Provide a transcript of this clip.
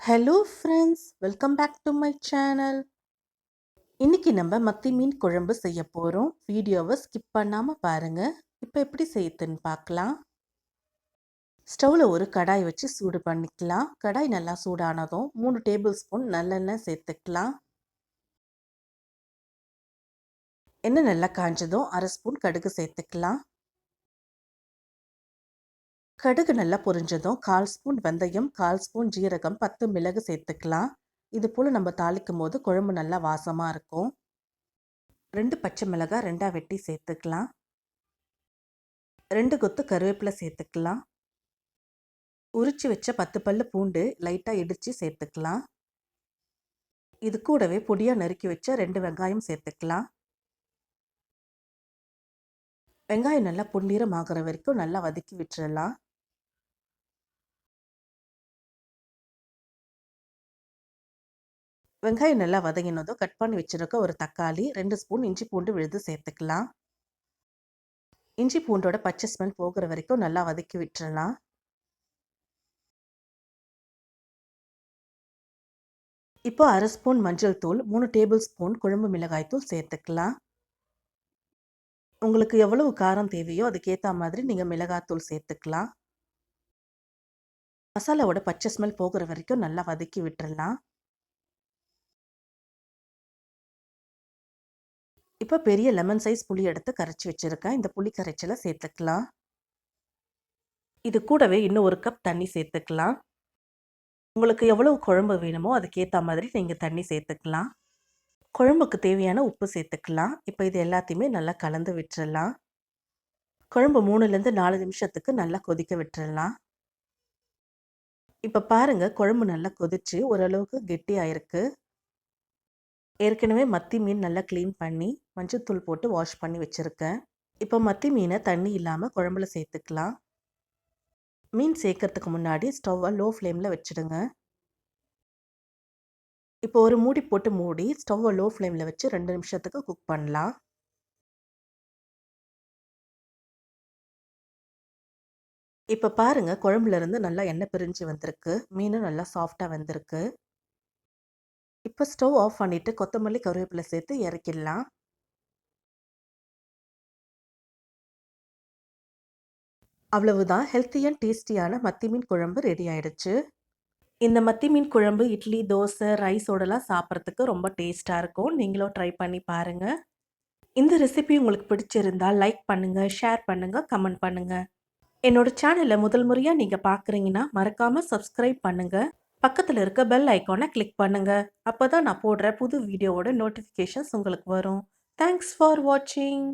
Hello friends, welcome back to my channel. இன்னைக்கு நம்ம மத்தி மீன் குழம்பு செய்ய போகிறோம். வீடியோவை ஸ்கிப் பண்ணாமல் பாருங்கள். இப்போ எப்படி செய்யுதுன்னு பார்க்கலாம். ஸ்டவ்வில் ஒரு கடாய் வச்சு சூடு பண்ணிக்கலாம். கடாய் நல்லா சூடானதும் 3 டேபிள் ஸ்பூன் நல்லெண்ணெய் சேர்த்துக்கலாம். எண்ணெய் நல்லா காஞ்சதும் 1/2 ஸ்பூன் கடுகு சேர்த்துக்கலாம். கடுகு நல்லா பொரிஞ்சதும் 1/4 ஸ்பூன் வெந்தயம், 1/4 ஸ்பூன் ஜீரகம், 10 மிளகு சேர்த்துக்கலாம். இது போல் நம்ம தாளிக்கும் போது குழம்பு நல்லா வாசமாக இருக்கும். 2 பச்சை மிளகாய் 2ஆ வெட்டி சேர்த்துக்கலாம். 2 கொத்து கருவேப்பிலை சேர்த்துக்கலாம். உரிச்சு வச்ச 10 பல்லு பூண்டு லைட்டாக இடித்து சேர்த்துக்கலாம். இது கூடவே பொடியாக நறுக்கி வச்ச 2 வெங்காயம் சேர்த்துக்கலாம். வெங்காயம் நல்லா பொன்னிறம் ஆகிற வரைக்கும் நல்லா வதக்கி விட்டுறலாம். வெங்காயம் நல்லா வதங்கினதும் கட் பண்ணி வச்சுருக்க ஒரு தக்காளி, 2 ஸ்பூன் இஞ்சி பூண்டு விழுது சேர்த்துக்கலாம். இஞ்சி பூண்டோட பச்சை ஸ்மெல் போகிற வரைக்கும் நல்லா வதக்கி விட்டுறலாம். இப்போ 1/2 ஸ்பூன் மஞ்சள் தூள், 3 டேபிள் ஸ்பூன் குழம்பு மிளகாய் தூள் சேர்த்துக்கலாம். உங்களுக்கு எவ்வளவு காரம் தேவையோ அதுக்கேற்ற மாதிரி நீங்கள் மிளகாத்தூள் சேர்த்துக்கலாம். மசாலாவோட பச்சை ஸ்மெல் போகிற வரைக்கும் நல்லா வதக்கி விட்டுறலாம். இப்போ பெரிய லெமன் சைஸ் புளி எடுத்து கரைச்சி வச்சுருக்கேன். இந்த புளி கரைச்சலை சேர்த்துக்கலாம். இது கூடவே இன்னும் 1 கப் தண்ணி சேர்த்துக்கலாம். உங்களுக்கு எவ்வளவு குழம்பு வேணுமோ அதுக்கேற்ற மாதிரி நீங்கள் தண்ணி சேர்த்துக்கலாம். குழம்புக்கு தேவையான உப்பு சேர்த்துக்கலாம். இப்போ இது எல்லாத்தையுமே நல்லா கலந்து விட்டுறலாம். குழம்பு 3லேருந்து 4 நிமிஷத்துக்கு நல்லா கொதிக்க விட்டுறலாம். இப்போ பாருங்கள், குழம்பு நல்லா கொதிச்சு ஓரளவுக்கு கெட்டியாயிருக்கு. ஏற்கனவே மத்தி மீன் நல்லா க்ளீன் பண்ணி மஞ்சள்தூள் போட்டு வாஷ் பண்ணி வச்சுருக்கேன். இப்போ மத்தி மீனை தண்ணி இல்லாமல் குழம்புல சேர்த்துக்கலாம். மீன் சேர்க்கறதுக்கு முன்னாடி ஸ்டவ்வை லோ ஃப்ளேமில் வச்சுடுங்க. இப்போ ஒரு மூடி போட்டு மூடி ஸ்டவ்வை லோ ஃப்ளேமில் வச்சு 2 நிமிஷத்துக்கு குக் பண்ணலாம். இப்போ பாருங்கள், குழம்புலேருந்து நல்லா எண்ணெய் பிரிஞ்சு வந்திருக்கு. மீனும் நல்லா சாஃப்டாக வந்திருக்கு. இப்போ ஸ்டவ் ஆஃப் பண்ணிவிட்டு கொத்தமல்லி கருவேப்பிலை சேர்த்து இறக்கிடலாம். அவ்வளவுதான், ஹெல்த்தி அண்ட் டேஸ்டியான மத்தி மீன் குழம்பு ரெடி ஆயிடுச்சு. இந்த மத்தி மீன் குழம்பு இட்லி, தோசை, ரைஸோடலாம் சாப்பிட்றதுக்கு ரொம்ப டேஸ்ட்டாக இருக்கும். நீங்களும் ட்ரை பண்ணி பாருங்கள். இந்த ரெசிபி உங்களுக்கு பிடிச்சிருந்தால் லைக் பண்ணுங்கள், ஷேர் பண்ணுங்கள், கமெண்ட் பண்ணுங்கள். என்னோட சேனலை முதல் முறையாக நீங்கள் பார்க்குறீங்கன்னா மறக்காமல் சப்ஸ்கிரைப் பண்ணுங்கள். பக்கத்தில் இருக்க பெல் ஐக்கானை கிளிக் பண்ணுங்கள். அப்போ தான் நான் போடுற புது வீடியோவோட நோட்டிஃபிகேஷன்ஸ் உங்களுக்கு வரும். தேங்க்ஸ் ஃபார் வாட்சிங்.